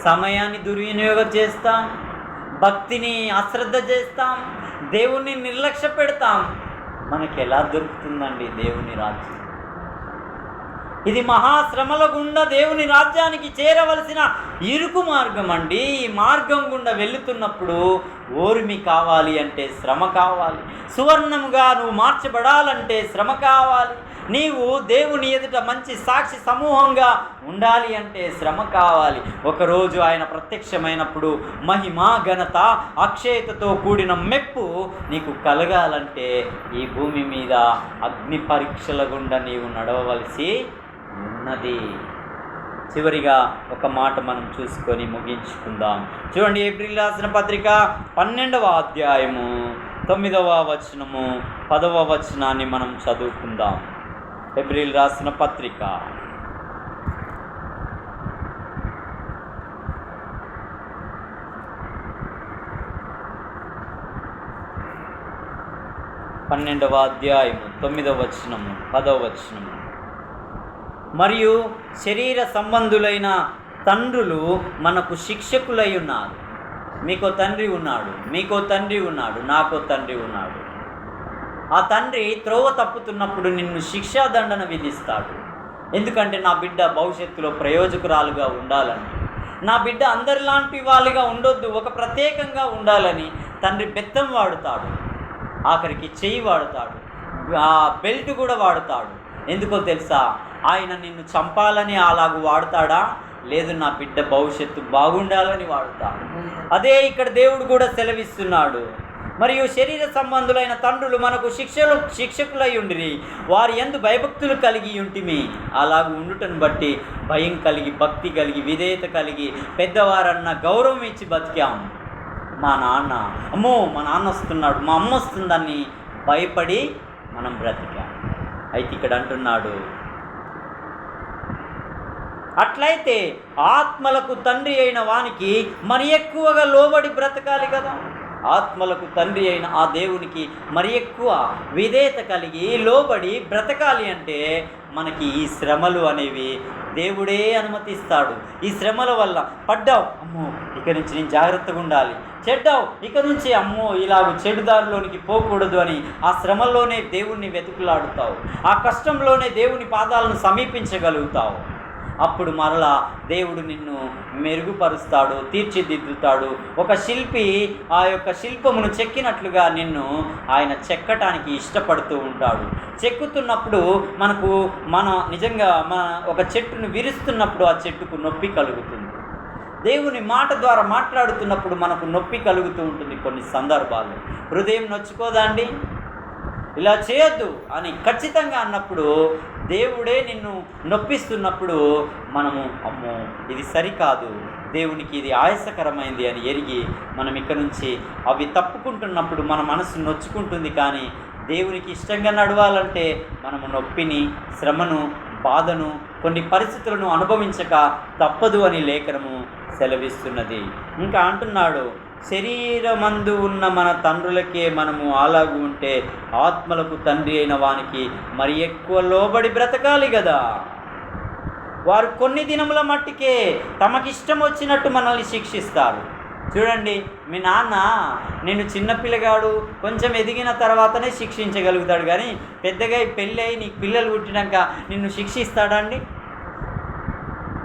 సమయాన్ని దుర్వినియోగం చేస్తాం, భక్తిని అశ్రద్ధ చేస్తాం, దేవుణ్ణి నిర్లక్ష్య పెడతాం. మనకి ఎలా దొరుకుతుందండి దేవుని రాజ్యం? ఇది మహాశ్రమల గుండా దేవుని రాజ్యానికి చేరవలసిన ఇరుకు మార్గం అండి. ఈ మార్గం గుండా వెళుతున్నప్పుడు ఓర్మి కావాలి అంటే శ్రమ కావాలి, సువర్ణముగా నువ్వు మార్చబడాలంటే శ్రమ కావాలి, నీవు దేవుని ఎదుట మంచి సాక్షి సమూహంగా ఉండాలి అంటే శ్రమ కావాలి. ఒకరోజు ఆయన ప్రత్యక్షమైనప్పుడు మహిమ, ఘనత, అక్షయతతో కూడిన మెప్పు నీకు కలగాలంటే ఈ భూమి మీద అగ్ని పరీక్షల గుండా నీవు నడవవలసి ఉన్నది. చివరిగా ఒక మాట మనం చూసుకొని ముగించుకుందాం. చూడండి, ఏప్రిల్ రాసిన పత్రిక 12వ అధ్యాయము 9వ వచనము 10వ వచనాన్ని మనం చదువుకుందాం. ఏప్రిల్ రాసిన పత్రిక 12వ అధ్యాయము 9వ వచనము 10వ వచనము. మరియు శరీర సంబంధులైన తండ్రులు మనకు శిక్షకులై ఉన్నారు. మీకో తండ్రి ఉన్నాడు, మీకో తండ్రి ఉన్నాడు, నాకో తండ్రి ఉన్నాడు. ఆ తండ్రి త్రోవ తప్పుతున్నప్పుడు నిన్ను శిక్షాదండన విధిస్తాడు. ఎందుకంటే నా బిడ్డ భవిష్యత్తులో ప్రయోజకురాలుగా ఉండాలని, నా బిడ్డ అందరిలాంటి వాళ్ళుగా ఉండొద్దు, ఒక ప్రత్యేకంగా ఉండాలని తండ్రి బెత్తం వాడుతాడు, ఆఖరికి చెయ్యి వాడుతాడు, ఆ బెల్ట్ కూడా వాడుతాడు. ఎందుకో తెలుసా? ఆయన నిన్ను చంపాలని అలాగూ వాడతాడా? లేదు, నా బిడ్డ భవిష్యత్తు బాగుండాలని వాడతాడు. అదే ఇక్కడ దేవుడు కూడా సెలవిస్తున్నాడు. మరియు శరీర సంబంధులైన తండ్రులు మనకు శిక్షకులై ఉండిరి, వారి యందు భయభక్తులు కలిగి ఉంటిమి. అలాగ ఉండుటను బట్టి భయం కలిగి, భక్తి కలిగి, విధేయత కలిగి, పెద్దవారన్న గౌరవం ఇచ్చి బతికాం. మా నాన్న, అమ్మో మా నాన్న వస్తున్నాడు, మా అమ్మ వస్తుందని భయపడి మనం బ్రతికాం. అయితే ఇక్కడ అంటున్నాడు, అట్లయితే ఆత్మలకు తండ్రి అయిన వానికి మరి ఎక్కువగా లోబడి బ్రతకాలి కదా. ఆత్మలకు తండ్రి అయిన ఆ దేవునికి మరి ఎక్కువ విధేయత కలిగి లోబడి బ్రతకాలి అంటే మనకి ఈ శ్రమలు అనేవి దేవుడే అనుమతిస్తాడు. ఈ శ్రమల వల్ల పడ్డావు, అమ్మో ఇక నుంచి నేను జాగ్రత్తగా ఉండాలి, చెడ్డావు, ఇక నుంచి అమ్మో ఇలాగ చెడుదారిలోనికి పోకూడదు అని ఆ శ్రమల్లోనే దేవుణ్ణి వెతుకులాడుతావు, ఆ కష్టంలోనే దేవుని పాదాలను సమీపించగలుగుతావు. అప్పుడు మరలా దేవుడు నిన్ను మెరుగుపరుస్తాడు, తీర్చిదిద్దుతాడు. ఒక శిల్పి ఆ యొక్క శిల్పమును చెక్కినట్లుగా నిన్ను ఆయన చెక్కటానికి ఇష్టపడుతూ ఉంటాడు. చెక్కుతున్నప్పుడు మన నిజంగా ఒక చెట్టును విరుస్తున్నప్పుడు ఆ చెట్టుకు నొప్పి కలుగుతుంది. దేవుని మాట ద్వారా మాట్లాడుతున్నప్పుడు మనకు నొప్పి కలుగుతూ ఉంటుంది. కొన్ని సందర్భాల్లో హృదయం నొచ్చుకోదా అండి? ఇలా చేయొద్దు అని ఖచ్చితంగా అన్నప్పుడు, దేవుడే నిన్ను నొప్పిస్తున్నప్పుడు మనము అమ్మో ఇది సరికాదు, దేవునికి ఇది ఆయాసకరమైంది అని ఎరిగి మనం ఇక్కడ నుంచి అవి తప్పుకుంటున్నప్పుడు మన మనసు నొచ్చుకుంటుంది. కానీ దేవునికి ఇష్టంగా నడవాలంటే మనము నొప్పిని, శ్రమను, బాధను, కొన్ని పరిస్థితులను అనుభవించక తప్పదు అని లేఖనము సెలవిస్తున్నది. ఇంకా అంటున్నాడు, శరీరమందు ఉన్న మన తండ్రులకే మనము అలాగు ఉంటే ఆత్మలకు తండ్రి అయిన వానికి మరి ఎక్కువ లోబడి బ్రతకాలి కదా. వారు కొన్ని దినముల మట్టికే తమకిష్టం వచ్చినట్టు మనల్ని శిక్షిస్తారు. చూడండి, మీ నాన్న నేను చిన్నపిల్లగాడు కొంచెం ఎదిగిన తర్వాతనే శిక్షించగలుగుతాడు, కానీ పెద్దగా పెళ్ళి అయి నీకు పిల్లలు పుట్టినాక నిన్ను శిక్షిస్తాడా అండి?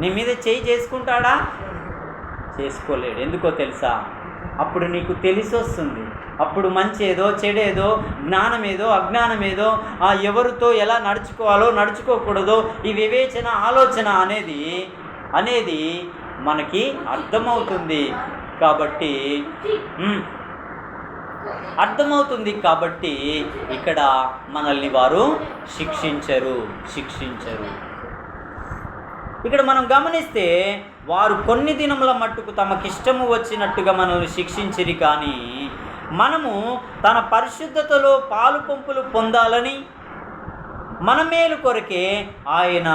నీ మీద చేయి చేసుకుంటాడా? చేసుకోలేడు. ఎందుకో తెలుసా? అప్పుడు నీకు తెలిసి వస్తుంది. అప్పుడు మంచి ఏదో చెడేదో జ్ఞానం ఏదో అజ్ఞానం ఏదో ఎవరితో ఎలా నడుచుకోవాలో నడుచుకోకూడదో ఈ వివేచన ఆలోచన అనేది మనకి అర్థమవుతుంది. కాబట్టి ఇక్కడ మనల్ని వారు శిక్షించరు. ఇక్కడ మనం గమనిస్తే వారు కొన్ని దినముల మట్టుకు తమకిష్టము వచ్చినట్టుగా మనల్ని శిక్షించిరి, కానీ మనము తన పరిశుద్ధతలో పాలు పంపులు పొందాలని మన మేలు కొరకే ఆయన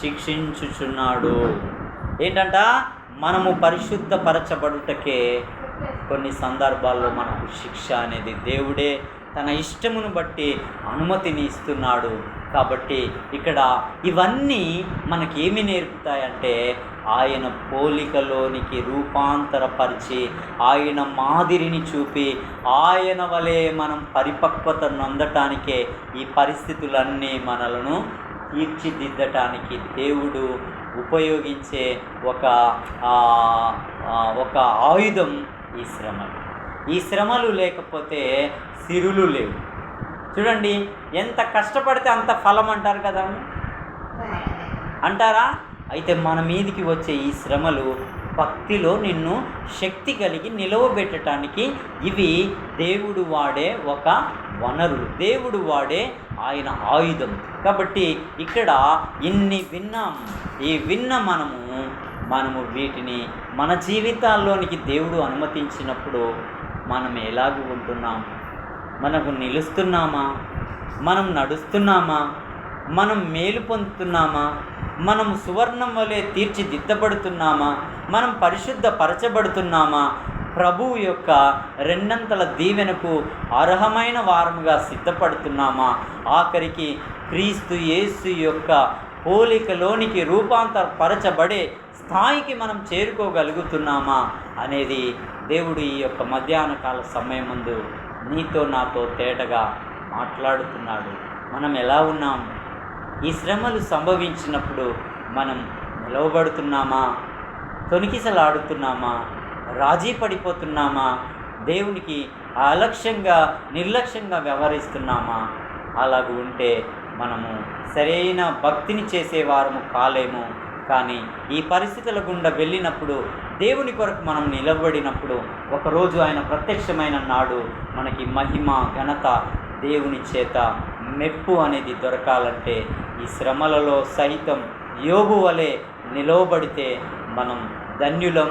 శిక్షించుచున్నాడు. ఏంటంట? మనము పరిశుద్ధపరచబడుటకే కొన్ని సందర్భాల్లో మనకు శిక్ష అనేది దేవుడే తన ఇష్టమును బట్టి అనుమతిని ఇస్తున్నాడు. కాబట్టి ఇక్కడ ఇవన్నీ మనకేమి నేర్పుతాయంటే ఆయన పోలికలోనికి రూపాంతరపరిచి ఆయన మాదిరిని చూపి ఆయన వలె మనం పరిపక్వత నొందటానికే ఈ పరిస్థితులన్నీ మనలను తీర్చిదిద్దటానికి దేవుడు ఉపయోగించే ఒక ఆయుధం ఈ శ్రమలు లేకపోతే సిరులు లేవు. చూడండి, ఎంత కష్టపడితే అంత ఫలం అంటారు కదా, అంటారా? అయితే మన మీదికి వచ్చే ఈ శ్రమలు భక్తిలో నిన్ను శక్తి కలిగి నిలవబెట్టడానికి ఇవి దేవుడు వాడే ఒక వనరులు, దేవుడు వాడే ఆయన ఆయుధం. కాబట్టి ఇక్కడ ఇన్ని విన్న మనము వీటిని మన జీవితాల్లోనికి దేవుడు అనుమతించినప్పుడు మనం ఎలాగ ఉంటున్నాం? మనకు నిలుస్తున్నామా? మనం నడుస్తున్నామా? మనం మేలు పొందుతున్నామా? మనం సువర్ణం వలె తీర్చిదిద్దబడుతున్నామా? మనం పరిశుద్ధపరచబడుతున్నామా? ప్రభువు యొక్క రెండంతల దీవెనకు అర్హమైన వారముగా సిద్ధపడుతున్నామా? ఆఖరికి క్రీస్తు యేసు యొక్క పోలికలోనికి రూపాంతరపరచబడే స్థాయికి మనం చేరుకోగలుగుతున్నామా అనేది దేవుడు ఈ యొక్క మధ్యాహ్న కాల సమయం ముందు నీతో నాతో తేటగా మాట్లాడుతున్నాడు. మనం ఎలా ఉన్నాం? ఈ శ్రమలు సంభవించినప్పుడు మనం నిలవబడుతున్నామా? తొణికిసలాడుతున్నామా? రాజీ పడిపోతున్నామా? దేవునికి నిర్లక్ష్యంగా వ్యవహరిస్తున్నామా? అలాగ ఉంటే మనము సరైన భక్తిని చేసేవారము కాలేము. కానీ ఈ పరిస్థితుల గుండా వెళ్ళినప్పుడు దేవుని కొరకు మనం నిలబడినప్పుడు ఒకరోజు ఆయన ప్రత్యక్షమైన నాడు మనకి మహిమ ఘనత దేవుని చేత మెప్పు అనేది దొరకాలంటే ఈ శ్రమలలో సైతం యోబు వలె నిలవబడితే మనం ధన్యులం,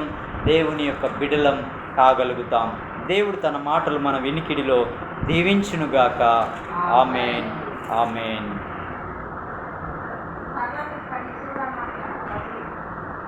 దేవుని యొక్క బిడలం కాగలుగుతాం. దేవుడు తన మాటలు మన వినికిడిలో దీవించునుగాక. ఆమేన్.